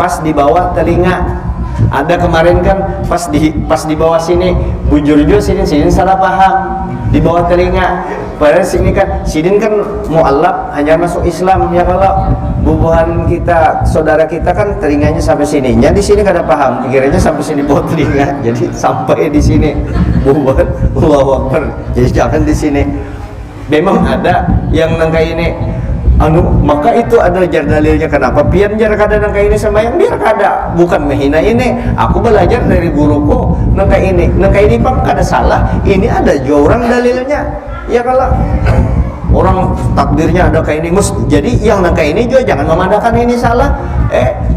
Speaker 1: pas di bawah telinga. Ada kemarin kan pas di bawah sini bujur juga sini salah paham di bawah telinga. Padahal sini kan sidin kan mu'allab hanya masuk Islam, ya kalau bubuhan kita saudara kita kan telinganya sampai sininya, di sini kada paham, pikirannya sampai sini bawah telinga. Jadi sampai di sini bubuhan Allahu Akbar. Jadi jangan di sini. Memang ada yang nangka ini maka itu ada jar dalilnya. Kenapa pian jar kada nangka ini sembahyang? Biar kada, bukan menghina ini. Aku belajar dari guruku nangka ini pang kada salah. Ini ada juga orang dalilnya. Ya kalau orang takdirnya ada kayak ini jadi yang nangka ini juga jangan memandangkan ini salah.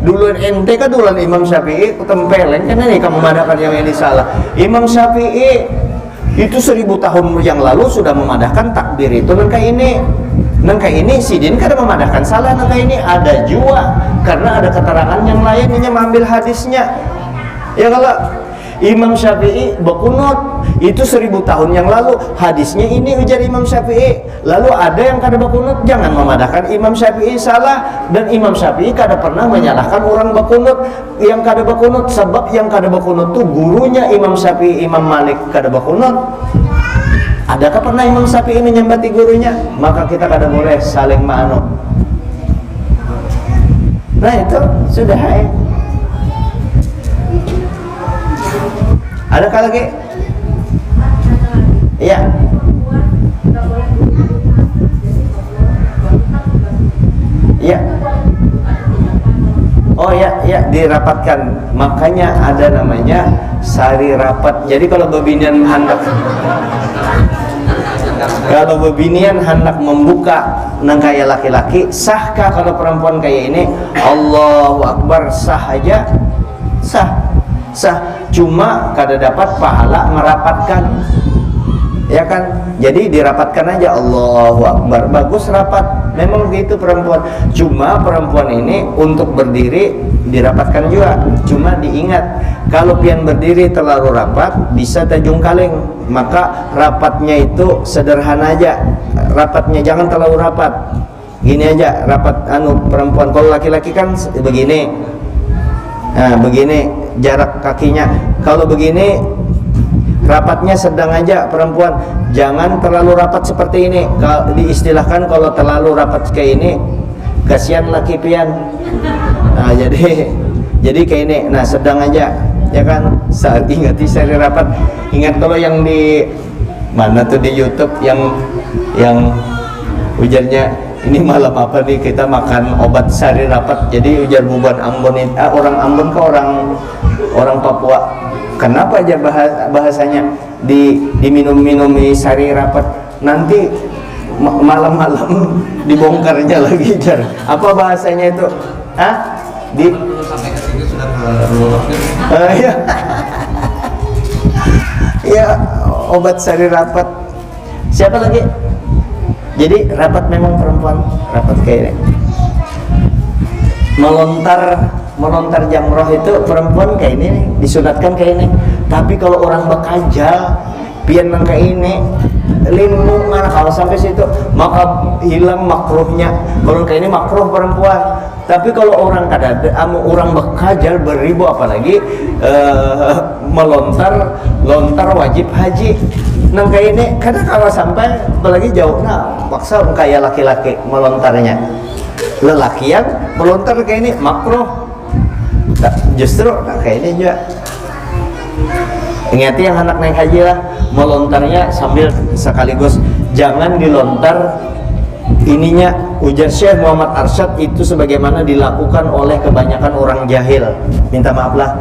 Speaker 1: Duluan ente kan duluan Imam Syafi'i ketempeleng kan ini kamu memandangkan yang ini salah. Imam Syafi'i itu 1000 tahun yang lalu sudah memadahkan takbir itu nangka ini sidin kada memadahkan salah. Nangka ini ada jua karena ada keterangan yang lain ini mengambil hadisnya. Ya kalau Imam Syafi'i berkunut itu 1000 tahun yang lalu, hadisnya ini ujar Imam Syafi'i. Lalu ada yang kada berkunut, jangan memadahkan Imam Syafi'i salah. Dan Imam Syafi'i kada pernah menyalahkan orang berkunut yang kada berkunut, sebab yang kada berkunut tuh gurunya Imam Syafi'i, Imam Malik kada berkunut. Adakah pernah Imam Syafi'i menyambati gurunya? Maka kita kada boleh saling ma'anuk. Nah itu sudah Adakah lagi? Iya. Iya. Oh ya, ya dirapatkan. Makanya ada namanya sari rapat. Jadi kalau bebinian hendak membuka nang kayak laki-laki, sahkah kalau perempuan kayak ini? Allahu Akbar, sah aja, sah. Cuma kada dapat pahala merapatkan, ya kan? Jadi dirapatkan aja, Allahu Akbar, bagus rapat. Memang begitu perempuan. Cuma perempuan ini untuk berdiri dirapatkan juga. Cuma diingat, kalau pian berdiri terlalu rapat bisa tajung kaleng. Maka rapatnya itu sederhana aja. Rapatnya jangan terlalu rapat. Gini aja rapat perempuan. Kalau laki-laki kan begini. Nah, begini jarak kakinya. Kalau begini rapatnya sedang aja perempuan. Jangan terlalu rapat seperti ini. Kalau diistilahkan kalau terlalu rapat kayak ini, kasihan laki pian. Nah, jadi kayak ini. Nah, sedang aja, ya kan? Saat ingat sari rapat. Ingat kalau yang di mana tuh di YouTube yang ujarnya, ini malam apa nih kita makan obat sari rapat. Jadi ujar buban Ambon itu, orang Ambon ke orang Papua. Kenapa aja bahasanya diminum-minumi sari rapat, nanti malam-malam dibongkarnya lagi jar. Apa bahasanya itu?
Speaker 2: Sampai ke sini sudah terlalu
Speaker 1: ya obat sari rapat. Siapa lagi? Jadi rapat memang perempuan rapat kayak ini. Melontar jamroh itu perempuan kayak ini nih, disunatkan kayak ini. Tapi kalau orang bekajal pian nang kayak ini lindung kalau sampai situ maka hilang makruhnya. Kalau kayak ini makruh perempuan. Tapi kalau orang orang bekajal beribu, apalagi melontar wajib haji. Nang kayak ini kadang kalau sampai apalagi jauh, nah paksa kayak laki-laki melontarnya. Lelaki yang melontar kayak ini makruh. Justru kayak ini juga. Ingat yang anak naik haji lah, melontarnya sambil sekaligus, jangan dilontar ininya. Ujar Syekh Muhammad Arsyad itu sebagaimana dilakukan oleh kebanyakan orang jahil. Minta maaf lah.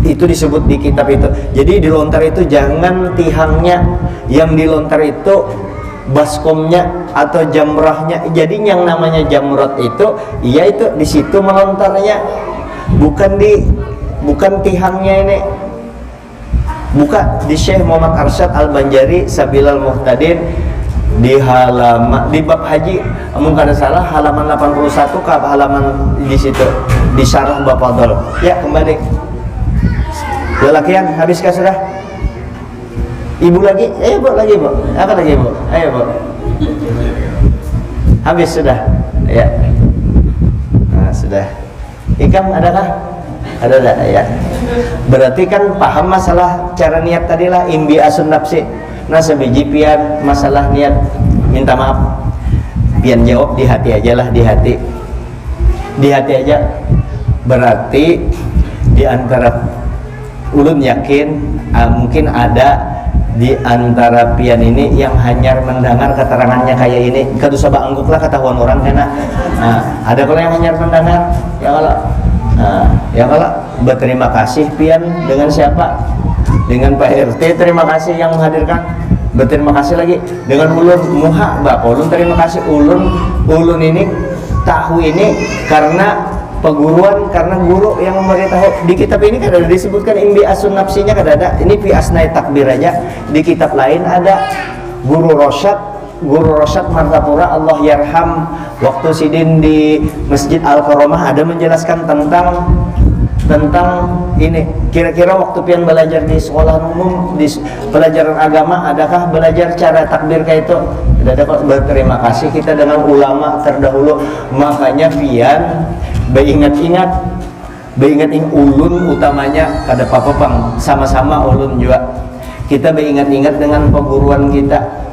Speaker 1: Itu disebut di kitab itu. Jadi dilontar itu jangan tihangnya, yang dilontar itu baskomnya atau jamrahnya. Jadi yang namanya jamrot itu, iya itu di situ melontarnya, bukan tihangnya ini. Buka di Syekh Muhammad Arsyad Al-Banjari Sabilal Muhtadin di bab haji, mungkin ada salah halaman 81 ke halaman di situ di syarah Bafadol. Ya kembali. Lelakian habiskah sudah? Ibu lagi? Bu lagi bu. Apa lagi bu? Ayo bu. Habis sudah. Ya. Nah, sudah. Ikam adakah? Ada ya. Berarti kan paham masalah cara niat tadi lah, imbi asun nafsi. Nah sebiji pian masalah niat, minta maaf pian jawab di hati aja lah, di hati aja. Berarti di antara ulun yakin mungkin ada di antara pian ini yang hanya mendengar keterangannya kayak ini, kada usah bangguk lah ketahuan orang kena. Nah, ada kalau yang hanya mendengar ya kalau berterima kasih pian dengan siapa? Dengan Pak RT, terima kasih yang menghadirkan. Berterima kasih lagi dengan ulun muha Bapak ulun, terima kasih ulun ini tahu ini karena peguruan, karena guru yang memberitahu. Di kitab ini kan ada disebutkan imbi asun nafsinya, kan ada. Ini fi asnai takbir aja. Di kitab lain ada Guru Rosyad Martapura Allah yarham, waktu sidin di Masjid Al-Karomah ada menjelaskan tentang tentang ini. Kira-kira waktu pian belajar di sekolah umum, di pelajaran agama, adakah belajar cara takbir kayak itu? Tidak ada. Berterima kasih kita dengan ulama terdahulu. Makanya pian beingat-ingat ulun utamanya kada apa-apa pang sama-sama ulun juga. Kita beingat-ingat dengan perguruan kita.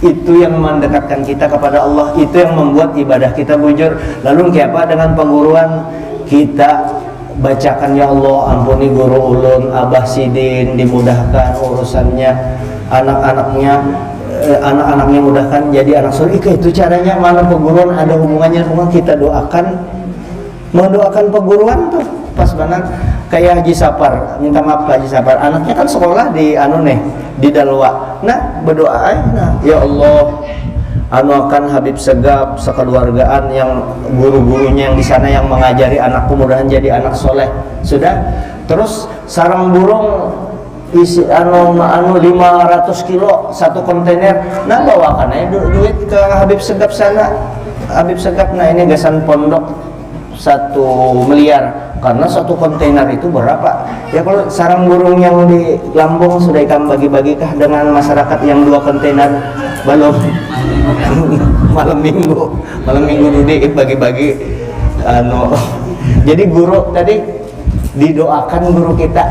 Speaker 1: Itu yang mendekatkan kita kepada Allah, itu yang membuat ibadah kita bujur. Lalu apa dengan perguruan kita? Bacakan, ya Allah ampuni guru ulun Abah Sidin, dimudahkan urusannya, anak-anaknya mudahkan jadi anak soleh. Itu caranya. Mana perguruan ada hubungannya dengan kita mendoakan perguruan tuh pas banget. Kayak Haji Sapar, minta maaf Haji Sapar, anaknya kan sekolah di di Dalwa. Nah berdoa ya Allah akan Habib Segap sekeluargaan yang guru-gurunya yang di sana yang mengajari anakku mudahan jadi anak soleh. Sudah. Terus sarang burung isi 500 kilo satu kontainer. Nah bawakan aja duit ke Habib Segap sana. Habib Segap, nah ini gasan pondok 1 miliar karena satu kontainer itu berapa ya. Kalau sarang burung yang di Lampung sudah ikam bagi-bagikah dengan masyarakat yang 2 kontainer belum? malam minggu dudi bagi-bagi jadi guru tadi didoakan guru kita.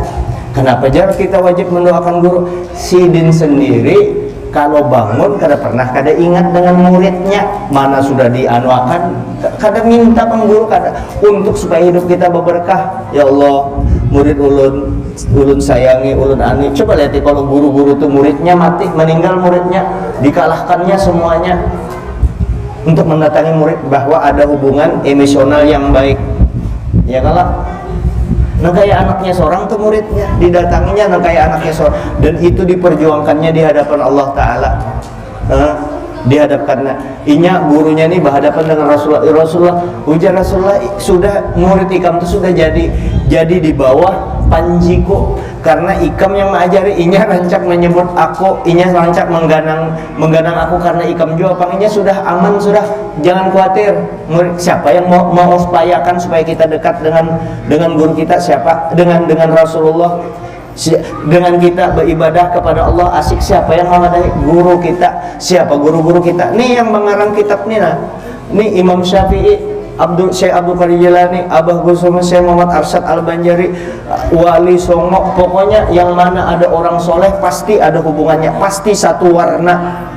Speaker 1: Kenapa kita wajib mendoakan guru? Sidin sendiri kalau bangun kada ingat dengan muridnya, mana sudah dianuakan, kada minta pengguru, kada untuk supaya hidup kita berberkah. Ya Allah, murid ulun sayangi, ulun ani. Coba lihat kalau guru-guru itu muridnya mati, meninggal muridnya, dikalahkannya semuanya untuk mendatangi murid, bahwa ada hubungan emosional yang baik. Ya kalau nah kayak anaknya seorang tuh muridnya didatanginya, nah kayak anaknya seorang, dan itu diperjuangkannya di hadapan Allah Ta'ala. Dihadapkan inya gurunya nih berhadapan dengan Rasulullah. Ujar Rasulullah, sudah murid ikam itu sudah jadi di bawah panjiku, karena ikam yang mengajari. Inya rancak menyebut aku, inya rancak mengganang aku karena ikam juga panginya sudah aman, sudah jangan khawatir. Murid siapa yang mau upayakan supaya kita dekat dengan guru kita? Siapa? Dengan Rasulullah. Dengan kita beribadah kepada Allah asik. Siapa yang memadai? Guru kita. Siapa guru-guru kita? Nih yang mengarang kitab nih nah. Nih Imam Syafi'i, Syekh Abdul Qadir Jilani, Abah Gusum, Syekh Muhammad Arsyad Al-Banjari, Wali Songo. Pokoknya yang mana ada orang soleh pasti ada hubungannya, pasti satu warna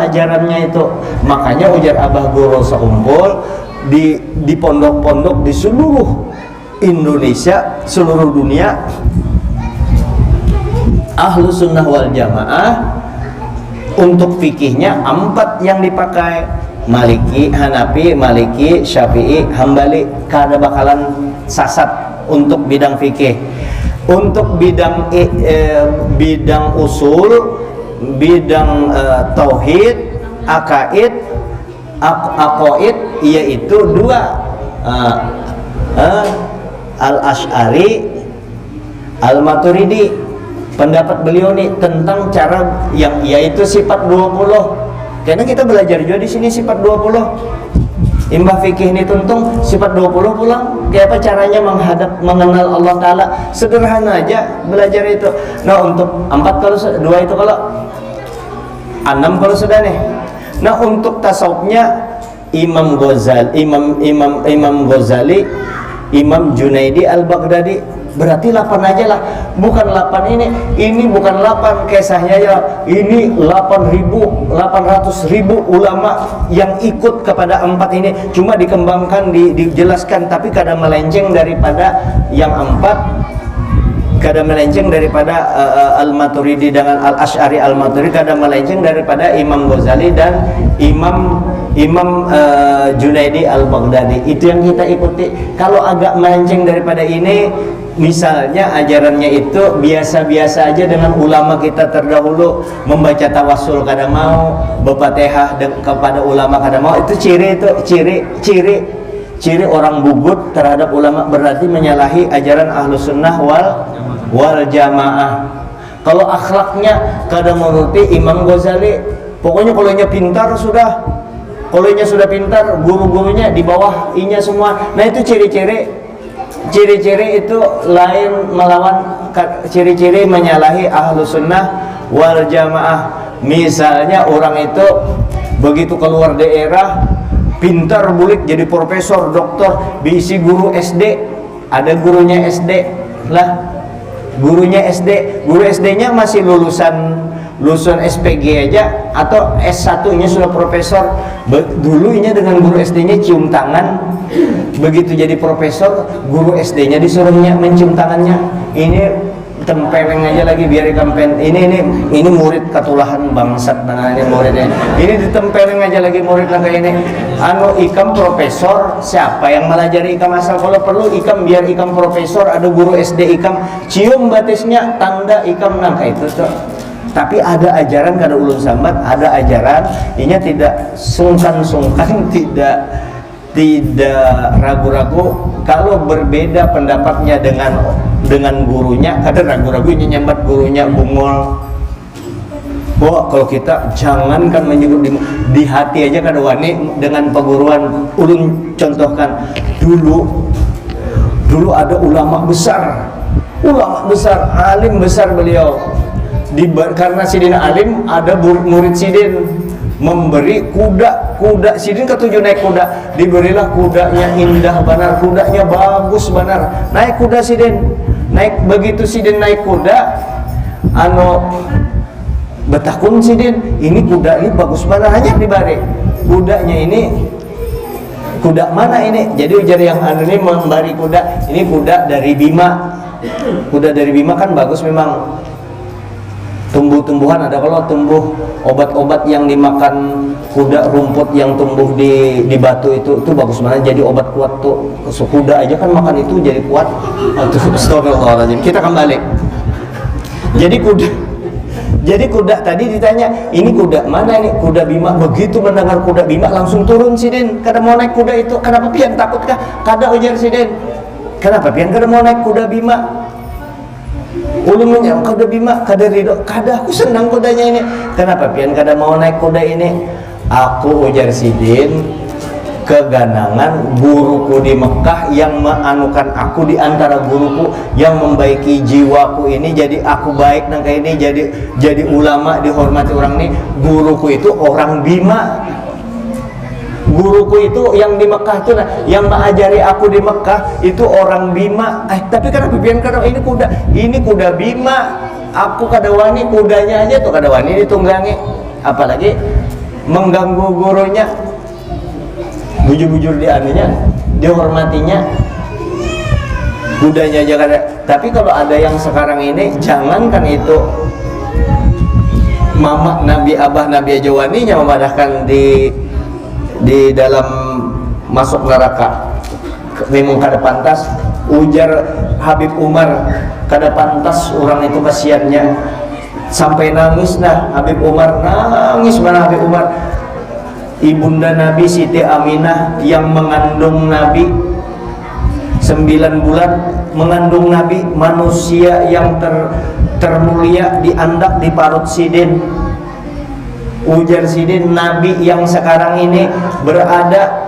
Speaker 1: ajarannya itu. Makanya ujar Abah Guru seumpul di pondok-pondok di seluruh Indonesia, seluruh dunia, ahlu sunnah wal jamaah untuk fikihnya 4 yang dipakai: Maliki, Hanafi, Maliki, Syafi'i, Hambali. Kada bakalan sasat untuk bidang fikih. Untuk bidang usul, bidang tauhid, aqaid, yaitu 2 Al-Asy'ari, Al-Maturidi. Pendapat beliau nih tentang cara yang yaitu sifat 20. Karena kita belajar juga di sini sifat 20. Imbah fikih ini tuntung sifat 20 pulang. Kayak apa caranya mengenal Allah Ta'ala? Sederhana aja belajar itu. Nah untuk 4 kalau 2 itu kalau 6 kalau sudah nih. Nah untuk tasawufnya Imam Ghazali, Imam Junaidi Al-Baghdadi, berarti 8 aja lah. Bukan 8 ini bukan 8 kisahnya ya. Ini 800.000 ulama yang ikut kepada 4 ini. Cuma dikembangkan, dijelaskan, tapi kadang melenceng daripada yang 4. Kadang melenceng daripada Al-Maturidi dengan Al-Asy'ari Al-Maturidi, kadang melenceng daripada Imam Ghazali dan Imam Junaidi Al-Baghdadi. Itu yang kita ikuti. Kalau agak melenceng daripada ini, misalnya ajarannya itu biasa-biasa aja dengan ulama kita terdahulu, membaca tawassul kada mau, berfatihah kepada ulama kada mau, itu ciri orang bugut terhadap ulama, berarti menyalahi ajaran ahlu sunnah wal jamaah. Kalau akhlaknya kada menuruti Imam Ghazali, pokoknya kalau nya pintar sudah, kalau nya sudah pintar, guru-gurunya di bawah inya semua. Nah itu ciri-ciri ciri-ciri itu lain melawan ciri-ciri menyalahi ahlu sunnah wal jamaah. Misalnya orang itu begitu keluar daerah pintar bulik jadi profesor, doktor, diisi guru SD, ada gurunya SD lah, gurunya SD, guru SD-nya masih lulusan SPG aja atau S1 nya sudah profesor. Dulunya dengan guru SD-nya cium tangan, begitu jadi profesor guru SD-nya disuruh mencium tangannya. Ini tempeleng aja lagi biar ikam ini murid katulahan bangsat tangannya muridnya. Ini ditempeleng aja lagi murid kayak ini. Ikam profesor, siapa yang melajari ikam asal kalau perlu ikam biar ikam profesor, ada guru SD ikam cium batisnya tanda ikam nangka itu tuh. Tapi ada ajaran kada ulun sambat, ada ajaran ini tidak sungkan-sungkan, tidak ragu-ragu. Kalau berbeda pendapatnya dengan gurunya, kadang ragu-ragu ini nyambat gurunya bungol. Wah, kalau kita jangankan menyebut di hati aja kada wani dengan peguruan. Ulun contohkan dulu ada ulama besar, alim besar beliau. Karena Sidin alim, ada murid Sidin memberi kuda Sidin ketujuh naik kuda, diberilah kudanya indah banar, kudanya bagus banar, naik kuda Sidin, naik begitu Sidin naik kuda, betakun Sidin, ini kuda ini bagus banar, hanya dibari kudanya ini. Kuda mana ini? Jadi ujar yang ini memberi kuda, ini kuda dari Bima. Kuda dari Bima kan bagus memang. Tumbuh-tumbuhan ada, kalau tumbuh obat-obat yang dimakan kuda, rumput yang tumbuh di batu itu bagus banget, jadi obat kuat tuh. Kuda aja kan makan itu jadi kuat. Astagfirullahaladzim. Kita kembali. Jadi kuda tadi ditanya, ini kuda mana ini? Kuda Bima. Begitu mendengar kuda Bima langsung turun Sidin. Kada mau naik kuda itu. Kenapa pian takut kah? Kada ujar Sidin. Kenapa pian kada mau naik kuda Bima? Ulun menyangka kuda Bima, kada ridho, kada aku senang kudanya ini. Kenapa pian kada mau naik kuda ini? Aku ujar Sidin, keganangan guruku di Mekah yang menganukan aku di antara guruku yang membaiki jiwaku ini, jadi aku baik nangka ini, jadi ulama dihormati orang ini. Guruku itu orang Bima. Guruku itu yang di Mekah itu, yang mengajari aku di Mekah itu orang Bima. Tapi kenapa pian kada ini kuda Bima. Aku kada wani kudanya aja tuh kada wani ditunggangi, apalagi mengganggu gurunya. Bujur-bujur dihormatinya, kudanya aja kada. Tapi kalau ada yang sekarang ini, jangankan itu mama Nabi, abah Nabi aja waninya memadahkan di dalam masuk neraka. Memang kada pantas. Ujar Habib Umar, kada pantas orang itu kasihannya sampai nangis. Nah Habib Umar nangis, mana Habib Umar? Ibunda Nabi Siti Aminah yang mengandung Nabi 9 bulan, mengandung Nabi, manusia yang termulia diandak di parut Sidin. Ujar Sidin, Nabi yang sekarang ini berada,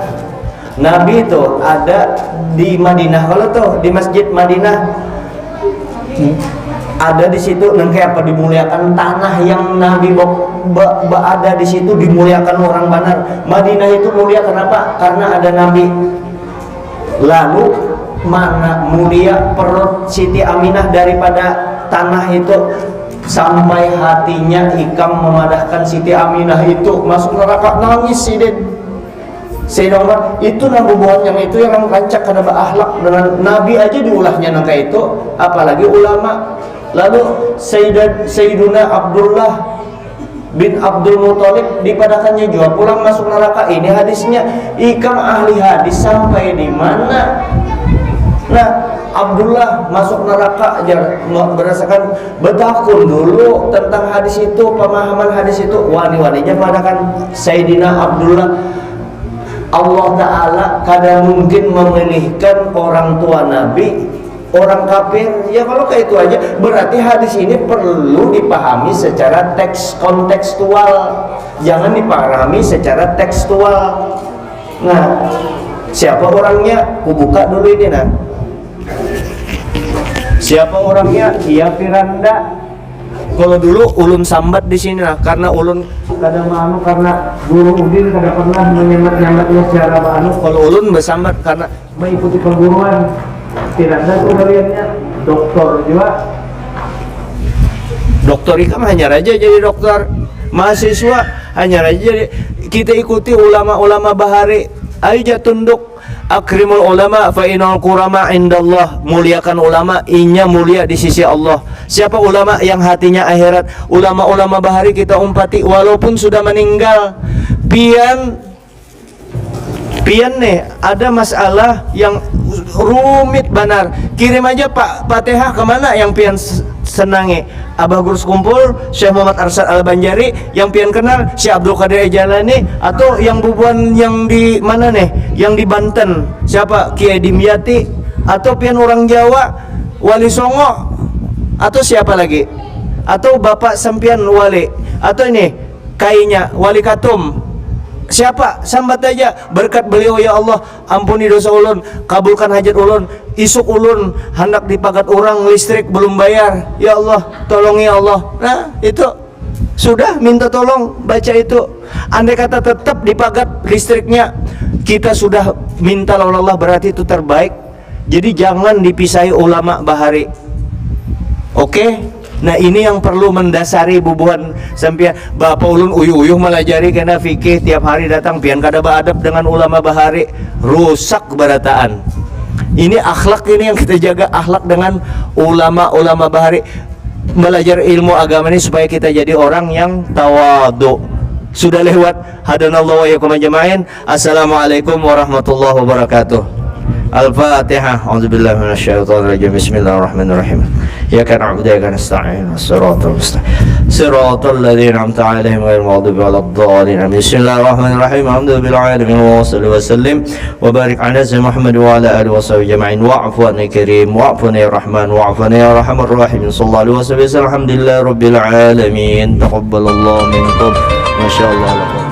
Speaker 1: Nabi itu ada di Madinah. Kalau tuh di Masjid Madinah ada di situ, nengke apa dimuliakan tanah yang Nabi ada di situ dimuliakan orang banar. Madinah itu mulia kenapa? Karena ada Nabi. Lalu mana mulia perut Siti Aminah daripada tanah itu, sampai hatinya ikam memadahkan Siti Aminah itu masuk neraka. Nangis Sidin. Sayyidina Umar itu nabubuhan yang itu yang rancak kada berakhlak dengan Nabi aja diulahnya nangka itu, apalagi ulama. Lalu Sayyiduna Abdullah bin Abdul Muthalib dipadahkannya juga pulang masuk neraka. Ini hadisnya. Ikam ahli hadis sampai di mana? Nah, Abdullah masuk neraka aja berdasarkan betakun dulu tentang hadis itu, pemahaman hadis itu. Wani-waninya padahkan Sayyidina Abdullah. Allah Ta'ala kadang mungkin memilihkan orang tua Nabi, orang kafir. Ya kalau kayak itu aja, berarti hadis ini perlu dipahami secara kontekstual, jangan dipahami secara tekstual. Nah, siapa orangnya? Ku buka dulu ini. Nah, Siapa orangnya? Ya Piranda. Kalau dulu ulun sambat di sini lah, karena ulun kadang anu karena guru Udin kada pernah menyemat-nyematnya secara anu. Kalau ulun bersambat karena mengikuti perguruan. Piranda tuh kaliannya doktor juga. Dokter ikam hanya raja jadi dokter. Mahasiswa hanya raja jadi. Kita ikuti ulama-ulama bahari. Ayo tunduk. Akrimul ulama fa inal qurama indallah. Muliakan ulama, inya mulia di sisi Allah. Siapa ulama yang hatinya akhirat? Ulama-ulama bahari kita umpati walaupun sudah meninggal. Pian nih ada masalah yang rumit benar. Kirim aja Pak Fatihah kemana yang pian senangi. Abah Gurus Kumpul, Syekh Muhammad Arsyad Al-Banjari, yang pian kenal Syekh Abdul Qadir Jalani, atau yang bubuan yang di mana nih? Yang di Banten, siapa? Kiai Dimyati, atau pian orang Jawa, Wali Songo, atau siapa lagi? Atau Bapak Sempian Wali, atau ini kainya Wali Katum. Siapa? Sambat aja berkat beliau ya Allah, ampuni dosa ulun, kabulkan hajat ulun, isuk ulun hendak dipagat orang listrik belum bayar. Ya Allah, tolong ya Allah. Nah, itu sudah minta tolong, baca itu. Andai kata tetap dipagat listriknya, kita sudah minta lawan Allah, berarti itu terbaik. Jadi jangan dipisahi ulama bahari. Oke? Nah ini yang perlu mendasari bubuhan sampai Bapak ulun uyuh-uyuh melajari kena fikih tiap hari datang pian kada beradab dengan ulama bahari, rusak keberataan. Ini akhlak ini yang kita jaga, akhlak dengan ulama-ulama bahari. Belajar ilmu agama ini supaya kita jadi orang yang tawadhu. Sudah lewat. Hadanallahu wa iyyakum ajma'in. Assalamualaikum warahmatullahi wabarakatuh. Al-Fatihah. A'udzubillahi minasyaitonir rajim. Bismillahirrahmanirrahim. Iyyaka na'budu wa iyyaka nasta'in. Shiratal mustaqim. Shiratal ladzina an'amta 'alaihim ghairil maghdubi 'alaid-dhalin. Bismillahirrahmanirrahim. Alhamdulillahi rabbil alamin wa sallim wa barik 'ala sayyidina Muhammad wa 'ala alihi wa sahbihi jama'in. Wa'fu 'anil karim, wa'fu ya rahman, wa'fu ya arhamar rahimin. Sallallahu alaihi wasallam. Alhamdulillahi rabbil alamin. Taqabbalallahu minkum. Masyaallah.